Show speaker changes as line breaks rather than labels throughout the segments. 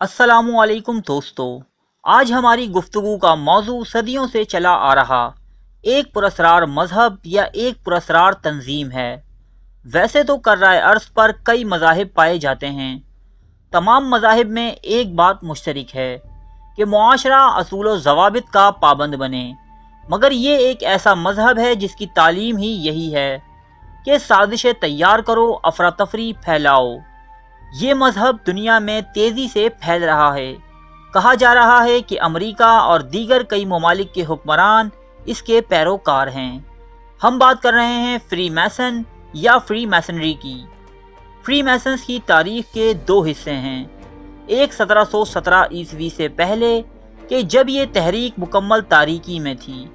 अस्सलामु अलैकुम दोस्तों। आज हमारी गुफ्तगू का मौजू सदियों से चला आ रहा एक पुरस्रार मज़हब या एक पुरस्रार तंजीम है। वैसे तो कर्राए अर्ज़ पर कई मज़ाहिब पाए जाते हैं। तमाम मज़ाहिब में एक बात मुश्तरक है कि मुआशरा असूल व ज़वाबित का पाबंद बने, मगर ये एक ऐसा मज़हब है जिसकी तालीम ही यही है कि साजिशें तैयार करो, अफरा तफरी फैलाओ। ये मज़हब दुनिया में तेज़ी से फैल रहा है। कहा जा रहा है कि अमेरिका और दीगर कई ममालिक के हुक्मरान इसके पैरोकार हैं। हम बात कर रहे हैं फ्री मैसन या फ्री मैसनरी की। फ्री मैसन्स की तारीख के दो हिस्से हैं। एक 1717 ईस्वी से पहले कि जब ये तहरीक मुकम्मल तारीकी में थी।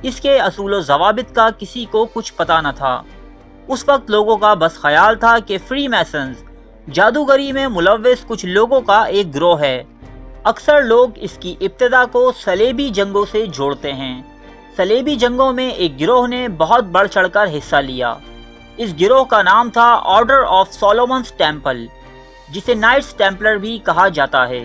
इसके असूल व ज़वाबित का किसी को कुछ पता न था। उस वक्त लोगों का बस ख्याल था कि फ्री मैसन्स जादूगरी में मुलव्वस कुछ लोगों का एक गिरोह है। अक्सर लोग इसकी इब्तिदा को सलेबी जंगों से जोड़ते हैं। सलेबी जंगों में एक गिरोह ने बहुत बढ़ चढ़कर हिस्सा लिया। इस गिरोह का नाम था ऑर्डर ऑफ सोलोमन्स टेम्पल, जिसे नाइट्स टेम्पलर भी कहा जाता है।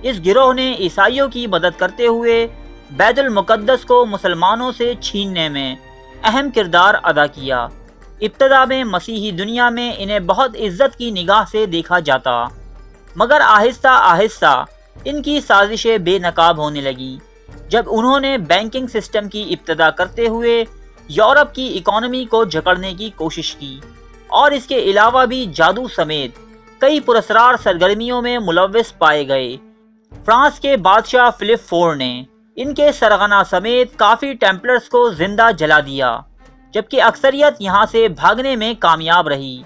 इस गिरोह ने ईसाइयों की मदद करते हुए बैतुल मुक़द्दस को मुसलमानों से छीनने में अहम किरदार अदा किया। इब्तदा में मसीही दुनिया में इन्हें बहुत इज्जत की निगाह से देखा जाता, मगर आहिस्ता आहिस्ता इनकी साजिशें बेनकाब होने लगी जब उन्होंने बैंकिंग सिस्टम की इब्तदा करते हुए यूरोप की इकॉनमी को जकड़ने की कोशिश की, और इसके अलावा भी जादू समेत कई पुरस्रार सरगर्मियों में मुलव्वस पाए गए। फ्रांस के बादशाह फिलिप IV ने इनके सरगना समेत काफ़ी टेम्पलर्स को जिंदा जला दिया, जबकि अक्सरियत यहाँ से भागने में कामयाब रही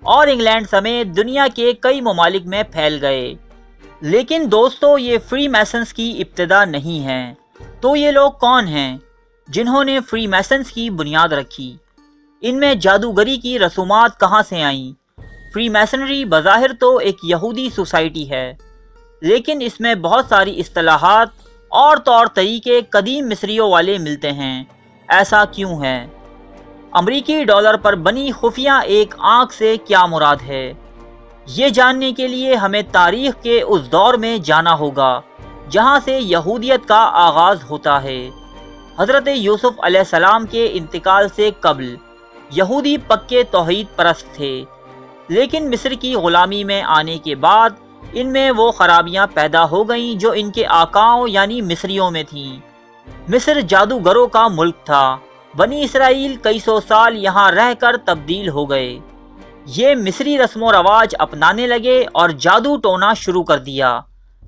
और इंग्लैंड समेत दुनिया के कई ममालिक में फैल गए। लेकिन दोस्तों, ये फ्री मैसन्स की इब्तिदा नहीं है। तो ये लोग कौन हैं जिन्होंने फ्री मैसन्स की बुनियाद रखी? इनमें जादूगरी की रसूमात कहाँ से आईं? फ्री मैसनरी बज़ाहिर तो एक यहूदी सोसाइटी है, लेकिन इसमें बहुत सारी इस्तिलाहात और तौर तरीके कदीम मिस्रियों वाले मिलते हैं। ऐसा क्यों है? अमरीकी डॉलर पर बनी खुफिया एक आंख से क्या मुराद है? ये जानने के लिए हमें तारीख के उस दौर में जाना होगा जहाँ से यहूदियत का आगाज़ होता है। हज़रत यूसुफ अलैहिस्सलाम के इंतकाल से कबल यहूदी पक्के तौहीद परस्त थे, लेकिन मिस्र की ग़ुलामी में आने के बाद इनमें वो खराबियाँ पैदा हो गईं जो इनके आकाओं यानी मिस्रियों में थीं। मिस्र जादूगरों का मुल्क था। बनी इसराइल कई सौ साल यहाँ रहकर तब्दील हो गए। ये मिस्री रस्म व रवाज अपनाने लगे और जादू टोना शुरू कर दिया।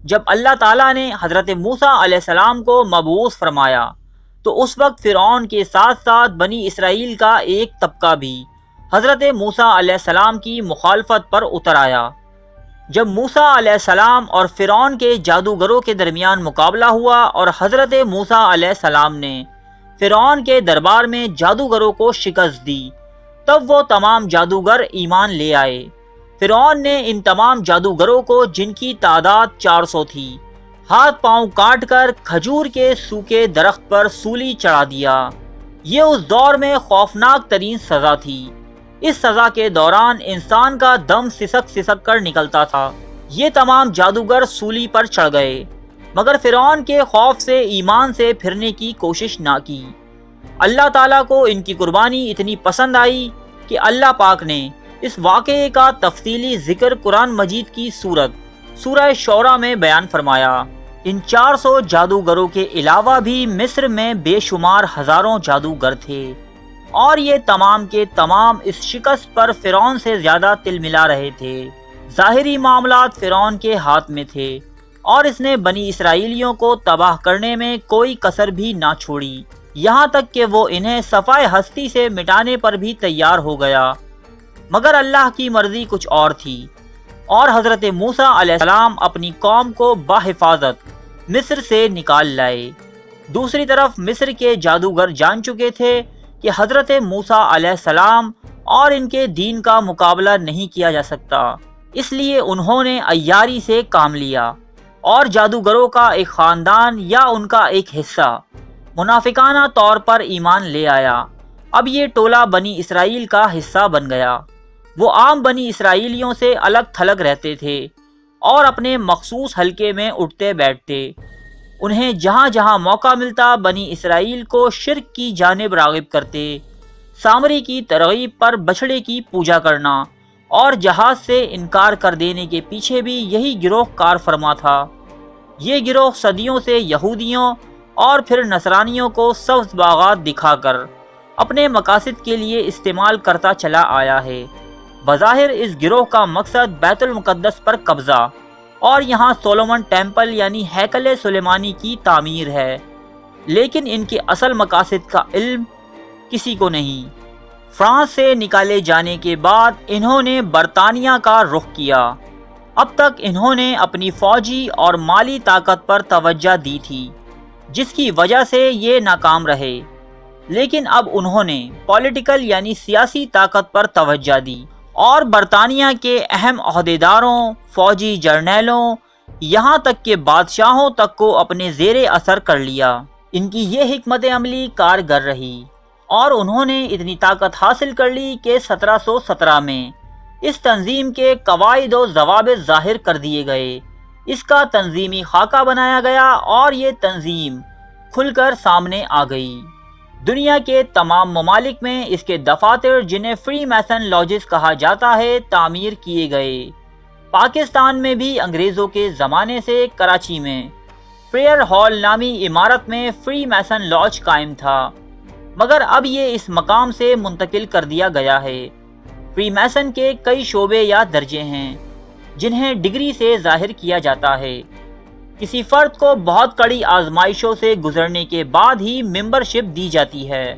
जब अल्लाह ताला ने हज़रत मूसा अलैहिस्सलाम को मबऊस फरमाया, तो उस वक्त फ़िरौन के साथ साथ बनी इसराइल का एक तबका भी हज़रत मूसा अलैहिस्सलाम की मुखालफत पर उतर आया। जब मूसा अलैहिस्सलाम और फ़िरौन के जादूगरों के दरमियान मुकाबला हुआ और हज़रत मूसा अलैहिस्सलाम ने फ़िरौन के दरबार में जादूगरों को शिकस्त दी, तब वो तमाम जादूगर ईमान ले आए। फ़िरौन ने इन तमाम जादूगरों को, जिनकी तादाद 400 थी, हाथ पांव काट कर खजूर के सूखे दरख्त पर सूली चढ़ा दिया। ये उस दौर में खौफनाक तरीन सज़ा थी। इस सज़ा के दौरान इंसान का दम सिसक सिसक कर निकलता था। ये तमाम जादूगर सूली पर चढ़ गए, मगर फ़िरौन के खौफ से ईमान से फिरने की कोशिश ना की। अल्लाह ताला को इनकी कुर्बानी इतनी पसंद आई कि अल्लाह पाक ने इस वाक़े का तफसीली ज़िक्र कुरान मजीद की सूरह शौरा में बयान फरमाया। इन 400 जादूगरों के अलावा भी मिस्र में बेशुमार हज़ारों जादूगर थे, और ये तमाम के तमाम इस शिकस्त पर फ़िरौन से ज़्यादा तिल मिला रहे थे। ज़ाहिरी मामलात फ़िरौन के हाथ में थे, और इसने बनी इसराइलियों को तबाह करने में कोई कसर भी ना छोड़ी, यहाँ तक कि वो इन्हें सफ़ाए हस्ती से मिटाने पर भी तैयार हो गया। मगर अल्लाह की मर्ज़ी कुछ और थी, और हज़रत मूसा अलैहिस्सलाम अपनी कौम को बाहिफाजत मिस्र से निकाल लाए। दूसरी तरफ मिस्र के जादूगर जान चुके थे कि हज़रत मूसा अलैहिस्सलाम और इनके दीन का मुकाबला नहीं किया जा सकता, इसलिए उन्होंने अय्यारी से काम लिया और जादूगरों का एक ख़ानदान या उनका एक हिस्सा मुनाफिकाना तौर पर ईमान ले आया। अब ये टोला बनी इसराइल का हिस्सा बन गया। वो आम बनी इसराइलियों से अलग थलग रहते थे। اور اپنے مخصوص حلقے میں اٹھتے بیٹھتے۔ انہیں جہاں جہاں موقع ملتا بنی اسرائیل کو شرک کی جانب راغب کرتے۔ سامری کی ترغیب پر بچھڑے کی پوجا کرنا اور جہاد سے انکار کر دینے کے پیچھے بھی یہی گروہ کار فرما تھا۔ یہ گروہ صدیوں سے یہودیوں اور پھر نصرانیوں کو سبز باغات دکھا کر اپنے مقاصد کے لیے استعمال کرتا چلا آیا ہے۔ بظاہر اس گروہ کا مقصد بیت المقدس پر قبضہ اور یہاں سولومن ٹیمپل یعنی ہیکل سلیمانی کی تعمیر ہے، لیکن ان کے اصل مقاصد کا علم کسی کو نہیں۔ فرانس سے نکالے جانے کے بعد انہوں نے برطانیہ کا رخ کیا۔ اب تک انہوں نے اپنی فوجی اور مالی طاقت پر توجہ دی تھی، جس کی وجہ سے یہ ناکام رہے، لیکن اب انہوں نے پولیٹیکل یعنی سیاسی طاقت پر توجہ دی اور برطانیہ کے اہم عہدیداروں، فوجی جرنیلوں، یہاں تک کہ بادشاہوں تک کو اپنے زیر اثر کر لیا۔ ان کی یہ حکمت عملی کارگر رہی اور انہوں نے اتنی طاقت حاصل کر لی کہ 1717 میں اس تنظیم کے قواعد و ضوابط ظاہر کر دیے گئے، اس کا تنظیمی خاکہ بنایا گیا اور یہ تنظیم کھل کر سامنے آ گئی۔ دنیا کے تمام ممالک میں اس کے دفاتر، جنہیں فری میسن لاجز کہا جاتا ہے، تعمیر کیے گئے۔ پاکستان میں بھی انگریزوں کے زمانے سے کراچی میں پریئر ہال نامی عمارت میں فری میسن لاج قائم تھا، مگر اب یہ اس مقام سے منتقل کر دیا گیا ہے۔ فری میسن کے کئی شعبے یا درجے ہیں جنہیں ڈگری سے ظاہر کیا جاتا ہے۔ کسی فرد کو بہت کڑی آزمائشوں سے گزرنے کے بعد ہی ممبرشپ دی جاتی ہے،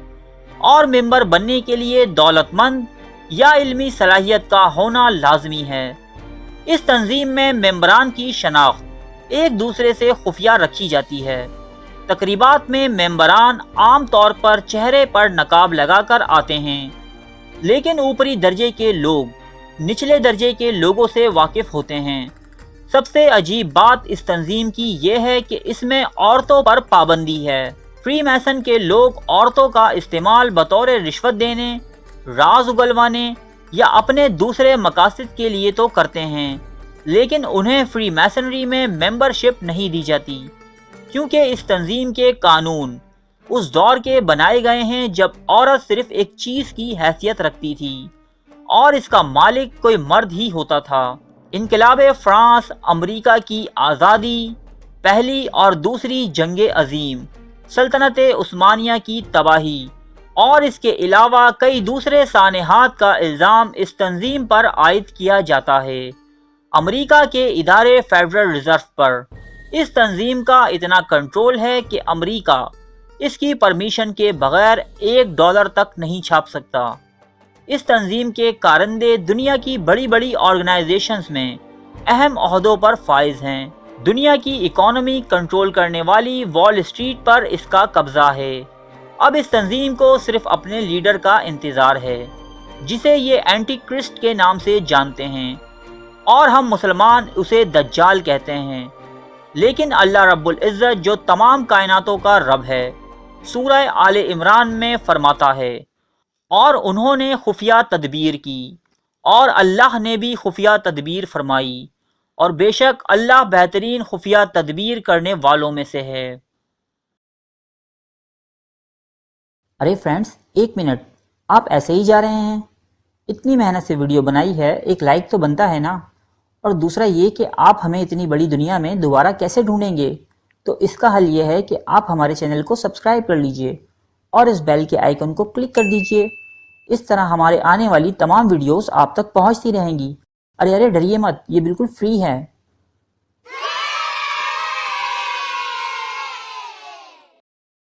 اور ممبر بننے کے لیے دولت مند یا علمی صلاحیت کا ہونا لازمی ہے۔ اس تنظیم میں ممبران کی شناخت ایک دوسرے سے خفیہ رکھی جاتی ہے۔ تقریبات میں ممبران عام طور پر چہرے پر نقاب لگا کر آتے ہیں، لیکن اوپری درجے کے لوگ نچلے درجے کے لوگوں سے واقف ہوتے ہیں۔ سب سے عجیب بات اس تنظیم کی یہ ہے کہ اس میں عورتوں پر پابندی ہے۔ فری میسن کے لوگ عورتوں کا استعمال بطور رشوت دینے، راز اگلوانے یا اپنے دوسرے مقاصد کے لیے تو کرتے ہیں، لیکن انہیں فری میسنری میں ممبرشپ نہیں دی جاتی، کیونکہ اس تنظیم کے قانون اس دور کے بنائے گئے ہیں جب عورت صرف ایک چیز کی حیثیت رکھتی تھی اور اس کا مالک کوئی مرد ہی ہوتا تھا۔ انقلاب فرانس، امریکہ کی آزادی، پہلی اور دوسری جنگ عظیم، سلطنت عثمانیہ کی تباہی اور اس کے علاوہ کئی دوسرے سانحات کا الزام اس تنظیم پر عائد کیا جاتا ہے۔ امریکہ کے ادارے فیڈرل ریزرو پر اس تنظیم کا اتنا کنٹرول ہے کہ امریکہ اس کی پرمیشن کے بغیر $1 تک نہیں چھاپ سکتا۔ اس تنظیم کے کارندے دنیا کی بڑی بڑی آرگنائزیشنز میں اہم عہدوں پر فائز ہیں۔ دنیا کی اکانومی کنٹرول کرنے والی وال اسٹریٹ پر اس کا قبضہ ہے۔ اب اس تنظیم کو صرف اپنے لیڈر کا انتظار ہے، جسے یہ اینٹی کرسٹ کے نام سے جانتے ہیں، اور ہم مسلمان اسے دجال کہتے ہیں، لیکن اللہ رب العزت جو تمام کائناتوں کا رب ہے، سورہ آل عمران میں فرماتا ہے، اور انہوں نے خفیہ تدبیر کی اور اللہ نے بھی خفیہ تدبیر فرمائی، اور بے شک اللہ بہترین خفیہ تدبیر کرنے والوں میں سے ہے۔
ارے فرینڈز، ایک منٹ، آپ ایسے ہی جا رہے ہیں؟ اتنی محنت سے ویڈیو بنائی ہے، ایک لائک تو بنتا ہے نا؟ اور دوسرا یہ کہ آپ ہمیں اتنی بڑی دنیا میں دوبارہ کیسے ڈھونڈیں گے؟ تو اس کا حل یہ ہے کہ آپ ہمارے چینل کو سبسکرائب کر لیجئے اور اس بیل کے آئیکن کو کلک کر دیجئے۔ اس طرح ہمارے آنے والی تمام ویڈیوز آپ تک پہنچتی رہیں گی۔ ارے ڈریے مت، یہ بالکل فری ہے۔